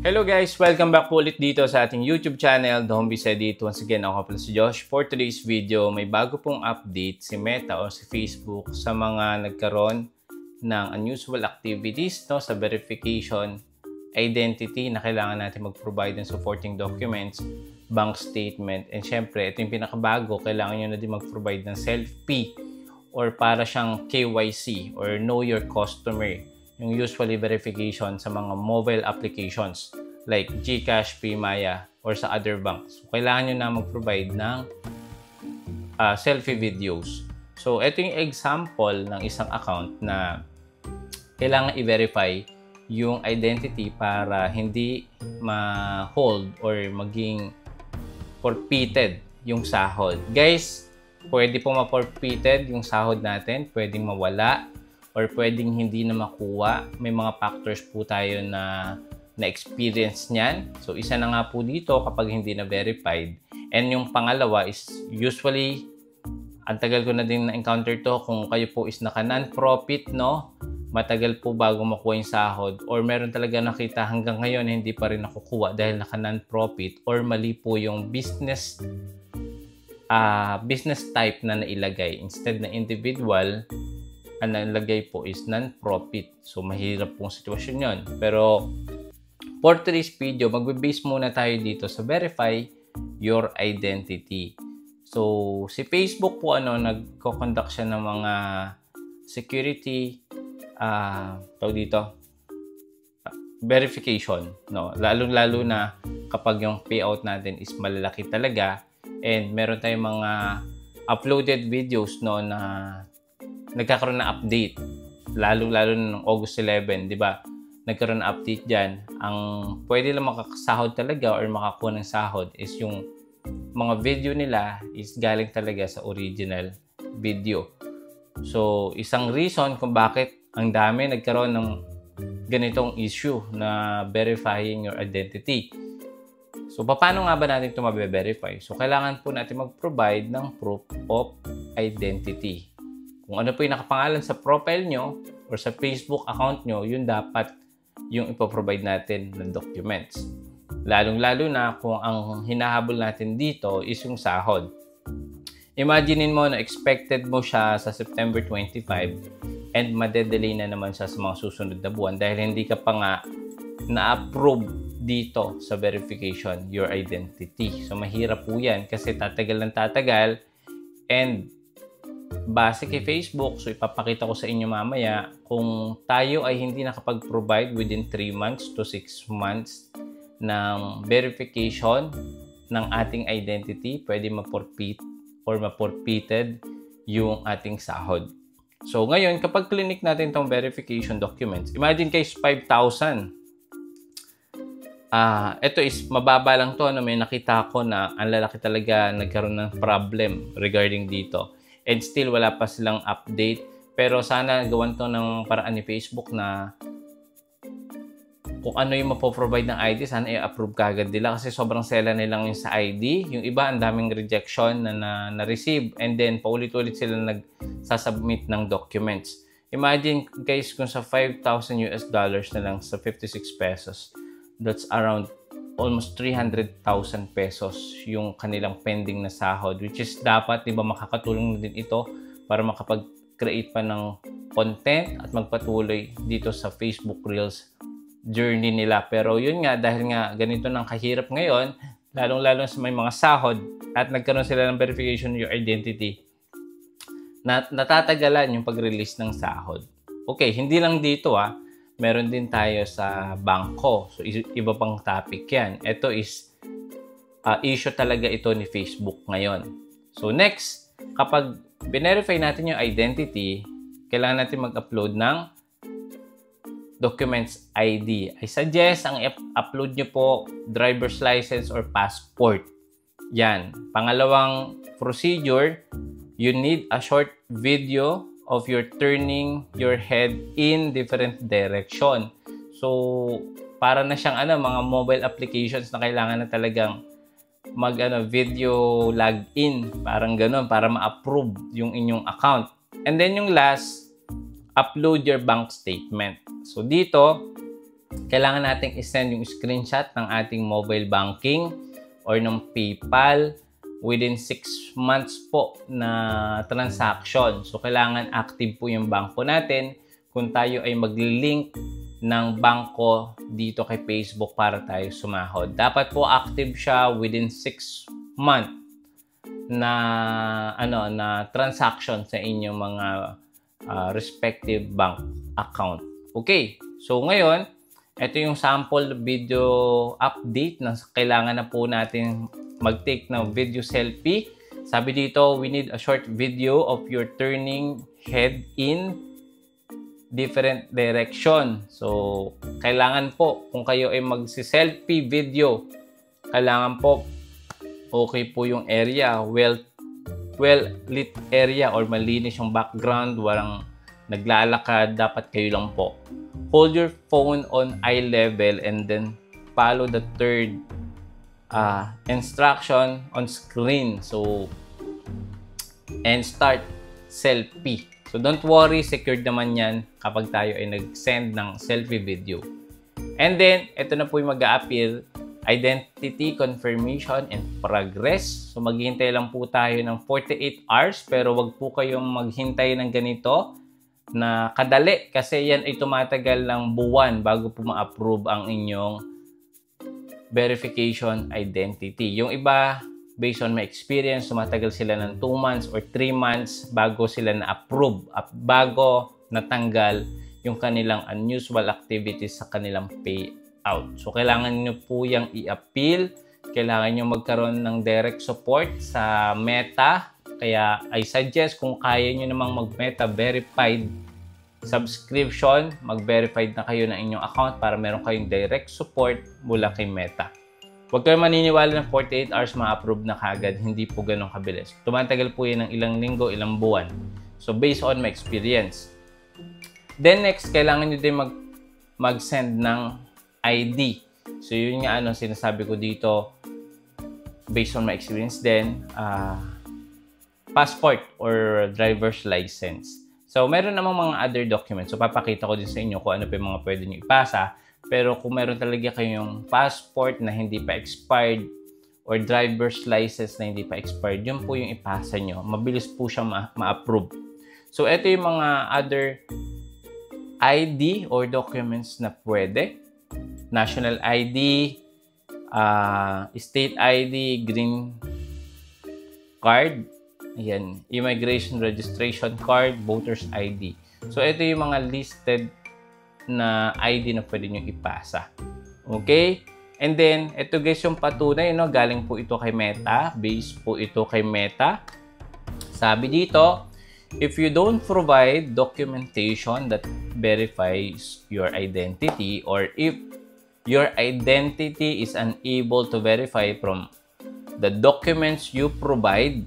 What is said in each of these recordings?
Hello guys! Welcome back po ulit dito sa ating YouTube channel, The Home Biz Edit. Once again, ako pala si Josh. For today's video, may bago pong update si Meta o si Facebook sa mga nagkaroon ng unusual activities sa verification identity na kailangan natin mag-provide ng supporting documents, bank statement, and syempre, ito yung pinakabago, kailangan nyo na din mag-provide ng self-P or para siyang KYC or Know Your Customer, yung usually verification sa mga mobile applications like GCash, PMaya, or sa other banks. So, kailangan nyo na mag-provide ng selfie videos. So, ito yung example ng isang account na kailangan i-verify yung identity para hindi ma-hold or maging forfeited yung sahod. Guys, pwede po ma-forfeited yung sahod natin, pwedeng mawala, or pwedeng hindi na makuha. May mga factors po tayo na experience niyan. So, isa na nga po dito kapag hindi na verified. And yung pangalawa is usually, ang tagal ko na din na-encounter to, kung kayo po is naka-non-profit, matagal po bago makuha yung sahod, or meron talaga nakita hanggang ngayon hindi pa rin nakukuha dahil naka-non-profit, or mali po yung business type na nailagay. Instead na individual, ang nalagay po is non-profit. So, mahirap pong sitwasyon yon. Pero, for today's video, magbe-base muna tayo dito sa verify your identity. So, si Facebook po, nagko-conduct siya ng mga security, verification. Lalo-lalo na kapag yung payout natin is malalaki talaga and meron tayong mga uploaded videos na nagkakaroon ng update, lalo-lalo noong August 11, di ba? Nagkaroon ng update dyan. Ang pwede lang makakasahod talaga or makakuha ng sahod is yung mga video nila is galing talaga sa original video. So, isang reason kung bakit ang dami nagkaroon ng ganitong issue na verifying your identity. So, paano nga ba natin ito mabe-verify? So, kailangan po natin mag-provide ng proof of identity. Kung ano po yung nakapangalan sa profile nyo or sa Facebook account nyo, yun dapat yung ipoprovide natin ng documents. Lalong-lalo na kung ang hinahabol natin dito is yung sahod. Imaginein mo na expected mo siya sa September 25 and madedelay na naman siya sa mga susunod na buwan dahil hindi ka pa nga na-approve dito sa verification your identity. So, mahirap po yan kasi tatagal ng tatagal and base kay Facebook, so ipapakita ko sa inyo mamaya kung tayo ay hindi nakapag-provide within 3 months to 6 months ng verification ng ating identity, pwede ma-forfeit or ma-forfeited yung ating sahod. So ngayon, kapag clinic natin itong verification documents, imagine guys, 5,000. Ito is mababa lang to, may nakita ko na ang lalaki talaga nagkaroon ng problem regarding dito. And still, wala pa silang update. Pero sana gawan to ng paraan ni Facebook na kung ano yung mapoprovide ng ID, sana i-approve kagad nila kasi sobrang sela nilang yung sa ID. Yung iba, ang daming rejection na receive and then paulit-ulit sila nagsasubmit ng documents. Imagine guys, kung sa $5,000 na lang sa 56 pesos, that's around almost 300,000 pesos yung kanilang pending na sahod, which is dapat, di ba, makakatulong din ito para makapag-create pa ng content at magpatuloy dito sa Facebook Reels journey nila. Pero yun nga, dahil nga ganito nang kahirap ngayon, lalong-lalo sa may mga sahod at nagkaroon sila ng verification your identity, natatagalan yung pag-release ng sahod. Okay, hindi lang dito meron din tayo sa bangko. So, iba pang topic yan. Ito is issue talaga ito ni Facebook ngayon. So, next, kapag binerify natin yung identity, kailangan natin mag-upload ng documents ID. I suggest ang upload nyo po driver's license or passport. Yan. Pangalawang procedure, you need a short video of your turning your head in different direction. So, para na siyang mga mobile applications na kailangan na talagang video login, parang ganoon, para ma-approve yung inyong account. And then yung last, upload your bank statement. So dito, kailangan nating isend yung screenshot ng ating mobile banking or ng PayPal within 6 months po na transaction. So, kailangan active po yung bangko natin kung tayo ay mag-link ng bangko dito kay Facebook para tayo sumahod. Dapat po active siya within 6 months na transaction sa inyong mga respective bank account. Okay. So, ngayon, ito yung sample video update na kailangan na po natin mag-take ng video selfie. Sabi dito, we need a short video of your turning head in different direction. So, kailangan po, kung kayo ay magsi-selfie video, kailangan po okay po yung area, well lit area or malinis yung background, walang naglalakad, dapat kayo lang po. Hold your phone on eye level and then follow the third instruction on screen. So, and start selfie. So, don't worry, secured naman yan kapag tayo ay nag-send ng selfie video. And then, ito na po yung mag-a-appear, identity confirmation and progress. So, maghihintay lang po tayo ng 48 hours, pero wag po kayong maghintay ng ganito na kadali kasi yan ay tumatagal ng buwan bago po ma-approve ang inyong verification identity. Yung iba, based on my experience, tumatagal sila ng 2 months or 3 months bago sila na-approve at bago natanggal yung kanilang unusual activities sa kanilang payout. So, kailangan nyo po yung i-appeal. Kailangan nyo magkaroon ng direct support sa Meta. Kaya, I suggest kung kaya nyo namang mag-Meta verified subscription, mag-verified na kayo ng inyong account para meron kayong direct support mula kay Meta. Huwag kayong maniniwala na 48 hours ma-approve na kagad. Hindi po ganun kabilis. Tumatagal po yan ng ilang linggo, ilang buwan. So, based on my experience. Then next, kailangan nyo din mag-send ng ID. So, yun nga sinasabi ko dito, based on my experience din, passport or driver's license. So, meron namang mga other documents. So, papakita ko din sa inyo kung ano pa yung mga pwede nyo ipasa. Pero kung meron talaga kayong passport na hindi pa expired or driver's license na hindi pa expired, yun po yung ipasa nyo. Mabilis po siya ma-approve. So, ito yung mga other ID or documents na pwede. National ID, state ID, green card, ayan, immigration registration card, voter's ID. So, ito yung mga listed na ID na pwede nyo ipasa. Okay? And then, ito guys yung patunay, galing po ito kay Meta. Base po ito kay Meta. Sabi dito, if you don't provide documentation that verifies your identity or if your identity is unable to verify from the documents you provide,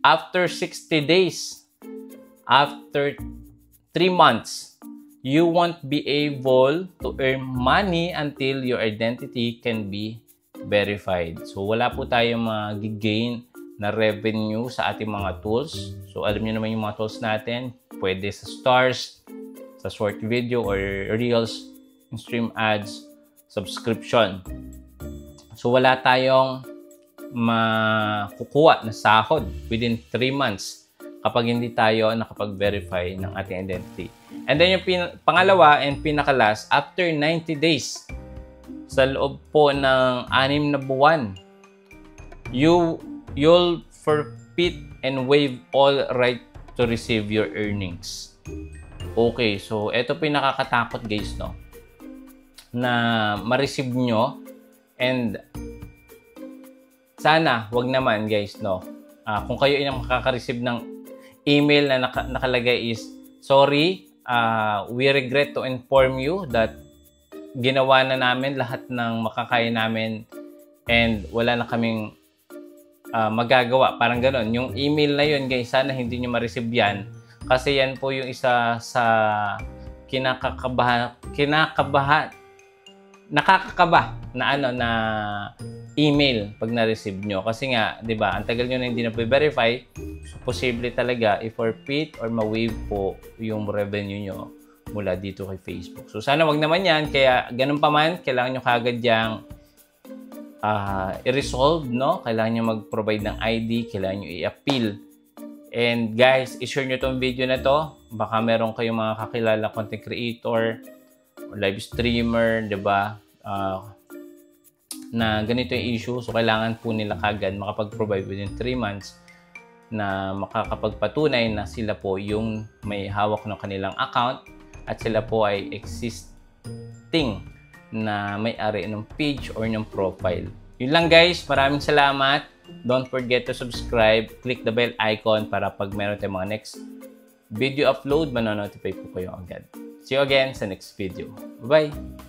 after 60 days, after 3 months, you won't be able to earn money until your identity can be verified. So, wala po tayong mag-gain na revenue sa ating mga tools. So, alam niyo naman yung mga tools natin. Pwede sa stars, sa short video or reels, stream ads, subscription. So, wala tayong makukuha na sahod within 3 months kapag hindi tayo nakapag-verify ng ating identity. And then yung pangalawa and pinakalas, after 90 days, sa loob po ng 6 na buwan, you'll forfeit and waive all right to receive your earnings. Okay, so ito po yung nakakatakot guys, na ma-receive nyo and sana, wag naman guys, kung kayo ay makaka-receive ng email na nakalagay is, sorry, we regret to inform you that ginawa na namin lahat ng makakaya namin and wala na kaming magagawa. Parang ganon. Yung email na yun, guys, sana hindi nyo ma-receive yan. Kasi yan po yung isa sa nakakakaba na email pag na-receive nyo. Kasi nga, di ba, ang tagal nyo na hindi na-verify, so posible talaga i-forfeit or ma-waive po yung revenue nyo mula dito kay Facebook. So sana wag naman yan, kaya ganun pa man, kailangan nyo kagad yang i-resolve, no? Kailangan nyo mag-provide ng ID, kailangan nyo i-appeal. And guys, i-share nyo tong video na to. Baka meron kayong mga kakilala content creator, live streamer, diba? Na ganito yung issue. So kailangan po nila kagad makapag-provide within 3 months na makakapagpatunay na sila po yung may hawak ng kanilang account at sila po ay existing na may-ari ng page or ng profile. Yun lang guys, maraming salamat. Don't forget to subscribe, click the bell icon para pag meron tayong mga next video upload, manonotify po kayo agad. See you again sa next video. Bye-bye!